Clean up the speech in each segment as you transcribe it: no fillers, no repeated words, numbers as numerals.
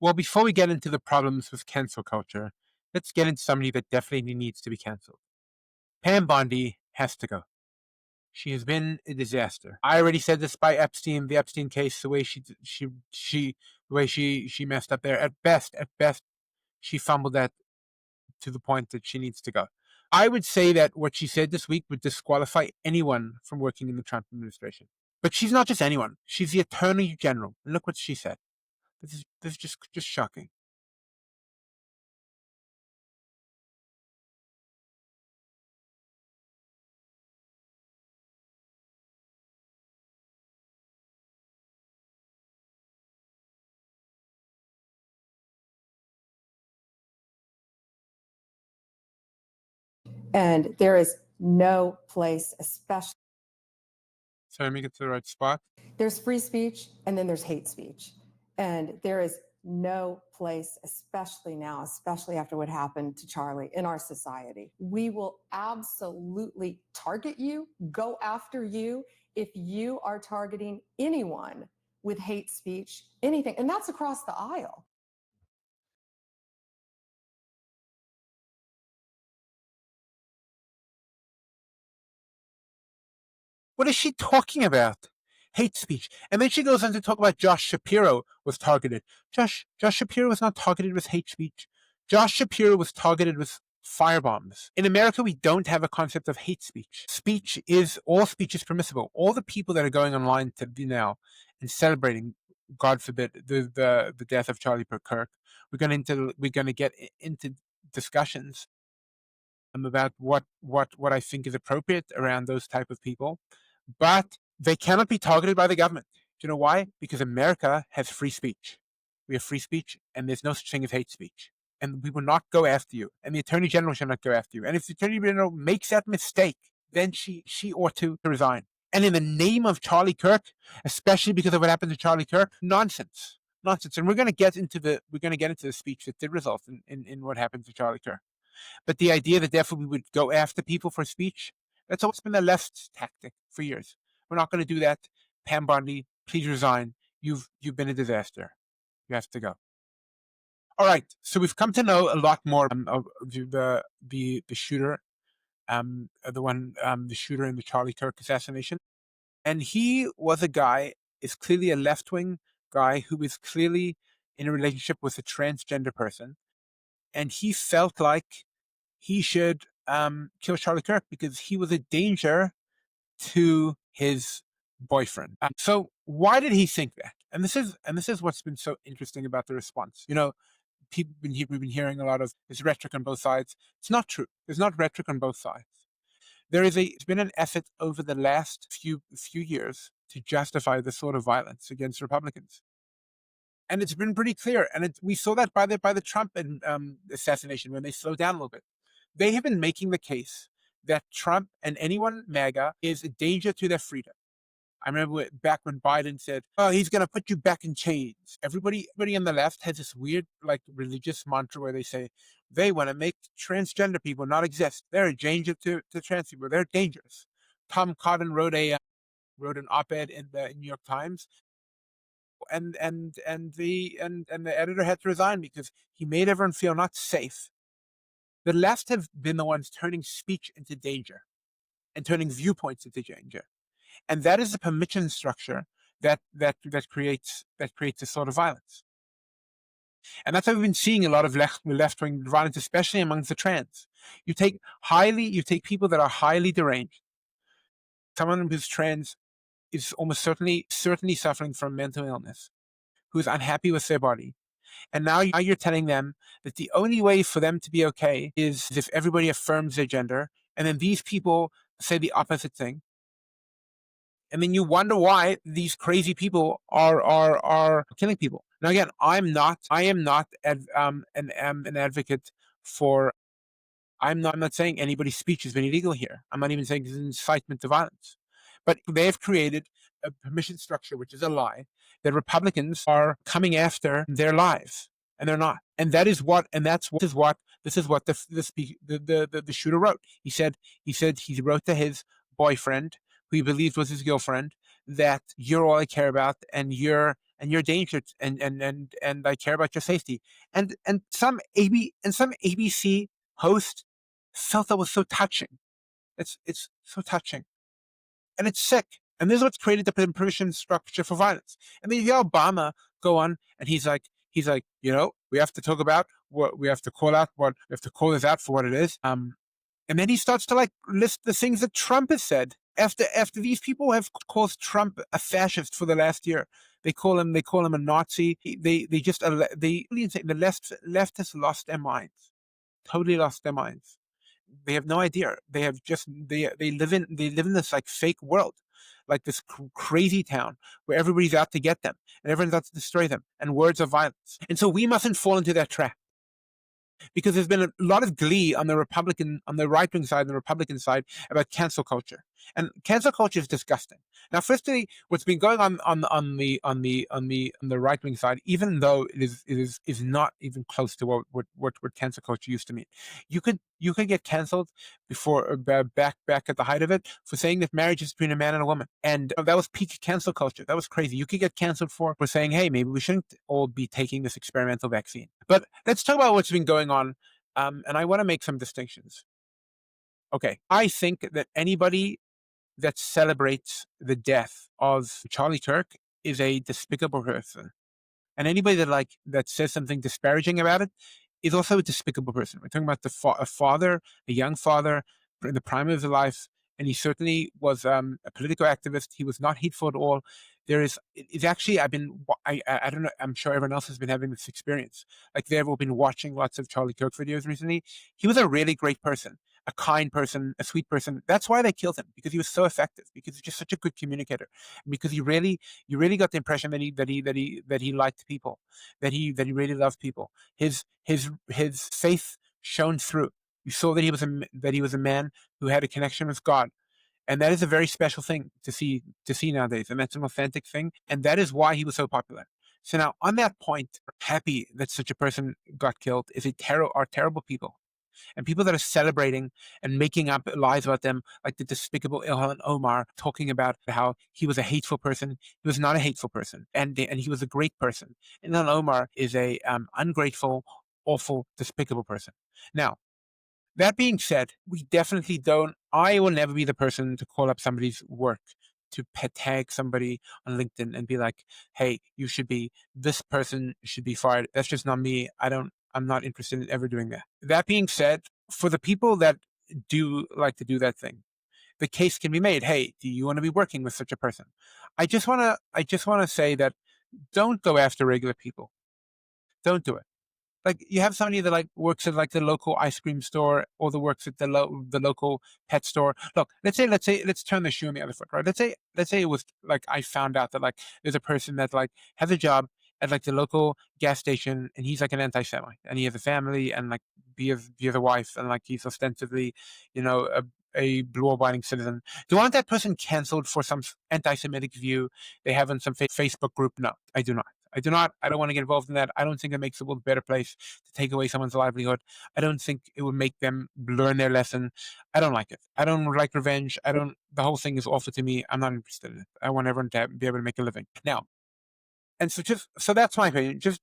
Well, before we get into the problems with cancel culture, let's get into somebody that definitely needs to be canceled. Pam Bondi has to go. She has been a disaster. I already said this by Epstein, the Epstein case, the way she messed up there. At best, she fumbled that to the point that she needs to go. I would say that what she said this week would disqualify anyone from working in the Trump administration. But she's not just anyone. She's the Attorney General. And look what she said. This is just shocking. And there is no place, especially. So let me get to the right spot. There's free speech and then there's hate speech. And there is no place, especially now, especially after what happened to Charlie in our society. We will absolutely target you, go after you if you are targeting anyone with hate speech, anything. And that's across the aisle. What is she talking about? Hate speech. And then she goes on to talk about Josh Shapiro was targeted. Josh Shapiro was not targeted with hate speech. Josh Shapiro was targeted with firebombs. In America, we don't have a concept of hate speech. All speech is permissible. All the people that are going online to be now and celebrating, God forbid, the death of Charlie Kirk, we're going to get into discussions about what I think is appropriate around those type of people. But they cannot be targeted by the government. Do you know why? Because America has free speech. We have free speech, and there's no such thing as hate speech. And we will not go after you. And the Attorney General shall not go after you. And if the Attorney General makes that mistake, then she ought to resign. And in the name of Charlie Kirk, especially because of what happened to Charlie Kirk, nonsense. And we're going to get into the speech that did result in what happened to Charlie Kirk. But the idea that therefore we would go after people for speech, that's always been the left's tactic for years. We're not going to do that. Pam Bondi, please resign. You've been a disaster. You have to go. All right. So we've come to know a lot more of the shooter, the shooter in the Charlie Kirk assassination, and he was a guy. Is clearly a left-wing guy who is clearly in a relationship with a transgender person, and he felt like he should kill Charlie Kirk because he was a danger to his boyfriend. So why did he think that? And this is what's been so interesting about the response. You know, we've been hearing a lot of this rhetoric on both sides. It's not true. There's not rhetoric on both sides. There's been an effort over the last few years to justify this sort of violence against Republicans. And it's been pretty clear. And we saw that by the Trump assassination when they slowed down a little bit. They have been making the case that Trump and anyone MAGA is a danger to their freedom. I remember back when Biden said, "Oh, he's going to put you back in chains." Everybody on the left has this weird, like, religious mantra where they say they want to make transgender people not exist. They're a danger to trans people. They're dangerous. Tom Cotton wrote an op-ed in the New York Times, and the editor had to resign because he made everyone feel not safe. The left have been the ones turning speech into danger and turning viewpoints into danger. And that is a permission structure that creates this sort of violence. And that's why we've been seeing a lot of left-wing violence, especially amongst the trans. You take people that are highly deranged. Someone who's trans is almost certainly suffering from mental illness, who is unhappy with their body. And now you're telling them that the only way for them to be okay is if everybody affirms their gender, and then these people say the opposite thing. And then you wonder why these crazy people are killing people. Now again, I am not an advocate for. I'm not saying anybody's speech has been illegal here. I'm not even saying it's an incitement to violence. But they have created a permission structure, which is a lie, that Republicans are coming after their lives, and they're not. And this is what the shooter wrote. He said he wrote to his boyfriend, who he believed was his girlfriend, that you're all I care about, and you're dangerous, and I care about your safety. And some ABC host felt that was so touching. It's so touching, and it's sick. And this is what's created the permission structure for violence. And then you hear Obama go on, and he's like, we have to talk about what we have to call out, what we have to call this out for what it is. And then he starts to like list the things that Trump has said. After these people have called Trump a fascist for the last year, they call him a Nazi. They just the left has lost their minds, totally lost their minds. They have no idea. They have just they live in this like fake world, like this crazy town where everybody's out to get them and everyone's out to destroy them, and words of violence. And so we mustn't fall into that trap, because there's been a lot of glee on the right wing side and the Republican side about cancel culture, and cancel culture is disgusting. Now, firstly, what's been going on the right wing side, even though it is not even close to what cancel culture used to mean. You could get canceled before back at the height of it for saying that marriage is between a man and a woman, and that was peak cancel culture. That was crazy. You could get canceled for saying, hey, maybe we shouldn't all be taking this experimental vaccine. But let's talk about what's been going on, and I want to make some distinctions. Okay, I think that anybody that celebrates the death of Charlie Kirk is a despicable person. And anybody that says something disparaging about it is also a despicable person. We're talking about a father, a young father, in the prime of his life, and he certainly was a political activist. He was not hateful at all. It's actually, I don't know, I'm sure everyone else has been having this experience. Like, they've all been watching lots of Charlie Kirk videos recently. He was a really great person, a kind person, a sweet person. That's why they killed him, because he was so effective, because he's just such a good communicator, because you really got the impression that he liked people, that he really loved people. His faith shone through. You saw that he was a man who had a connection with God, and that is a very special thing to see nowadays, and that's an authentic thing, and that is why he was so popular. So now, on that point, happy that such a person got killed are terrible people, and people that are celebrating and making up lies about them, like the despicable Ilhan Omar, talking about how he was a hateful person. He was not a hateful person, and he was a great person. Ilhan Omar is a ungrateful, awful, despicable person. Now, that being said, we definitely don't. I will never be the person to call up somebody's work, to tag somebody on LinkedIn and be like, "Hey, this person should be fired." That's just not me. I'm not interested in ever doing that. That being said, for the people that do like to do that thing, the case can be made. Hey, do you want to be working with such a person? I just wanna say that don't go after regular people. Don't do it. Like, you have somebody that like works at like the local ice cream store, or the works at the local pet store. Look, let's turn the shoe on the other foot, right? Let's say it was like, I found out that like there's a person that like has a job at like the local gas station, and he's like an anti-Semite, and he has a family, and like he has a wife, and like he's ostensibly, a law-abiding citizen. Do I want that person canceled for some anti-Semitic view they have in some Facebook group? No, I do not. I do not. I don't want to get involved in that. I don't think it makes the world a better place to take away someone's livelihood. I don't think it would make them learn their lesson. I don't like it. I don't like revenge. The whole thing is awful to me. I'm not interested in it. I want everyone to be able to make a living. Now, and so that's my opinion. Just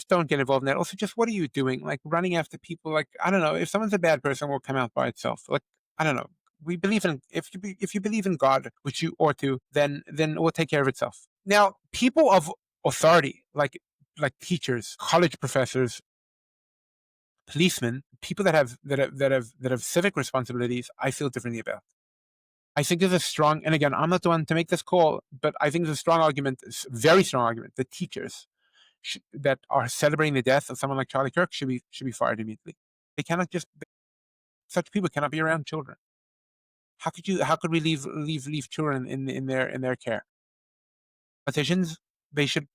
don't get involved in that. Also, just what are you doing? Like, running after people? Like, I don't know. If someone's a bad person, will come out by itself. Like, I don't know. We believe in if you believe in God, which you ought to, then it will take care of itself. Now, people of authority, like teachers, college professors, policemen, people that have civic responsibilities, I feel differently about. I think there's a strong, and again, I'm not the one to make this call, but I think there's a strong argument, very strong argument, that teachers that are celebrating the death of someone like Charlie Kirk should be fired immediately. They cannot just Such people cannot be around children. How could we leave children in their care? Politicians, they should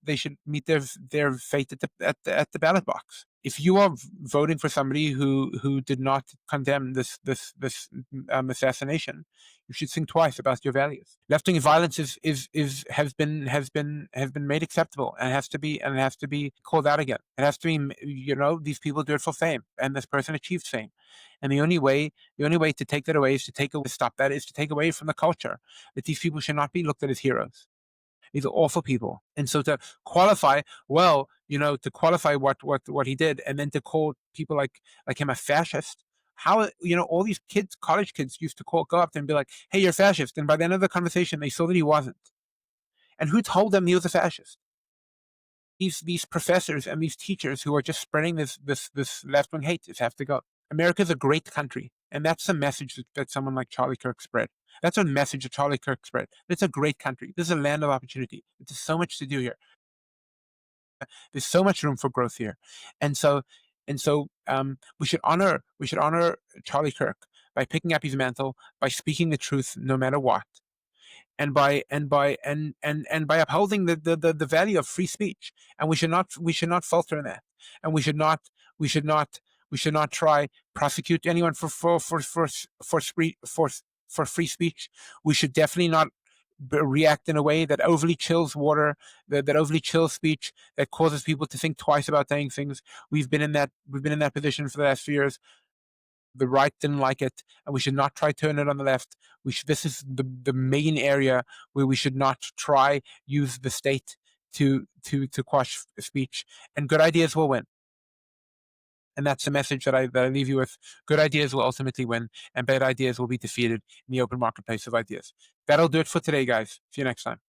meet their fate at the ballot box. If you are voting for somebody who did not condemn this assassination, you should think twice about your values. Left wing violence is has been made acceptable, and it has to be called out again. It has to be, these people do it for fame, and this person achieved fame, and the only way to take that away is to stop that, is to take away from the culture that these people should not be looked at as heroes. These are awful people. And so to qualify, to qualify what he did, and then to call people like him a fascist. How, all these kids, college kids, used to go up to him and be like, "Hey, you're a fascist," and by the end of the conversation, they saw that he wasn't. And who told them he was a fascist? These professors and these teachers who are just spreading this left wing hate just have to go. America's a great country, and that's the message that someone like Charlie Kirk spread. That's a message that Charlie Kirk spread. It's a great country. This is a land of opportunity. There's so much to do here. There's so much room for growth here, and so we should honor Charlie Kirk by picking up his mantle, by speaking the truth no matter what, and by upholding the value of free speech. And we should not falter in that. And we should not try prosecute anyone for free speech. We should definitely not react in a way that overly chills water, that overly chills speech, that causes people to think twice about saying things. We've been in that position for the last few years. The right didn't like it, and we should not try turn it on the left. This is the main area where we should not try use the state to quash speech, and good ideas will win. And that's the message that I leave you with. Good ideas will ultimately win, and bad ideas will be defeated in the open marketplace of ideas. That'll do it for today, guys. See you next time.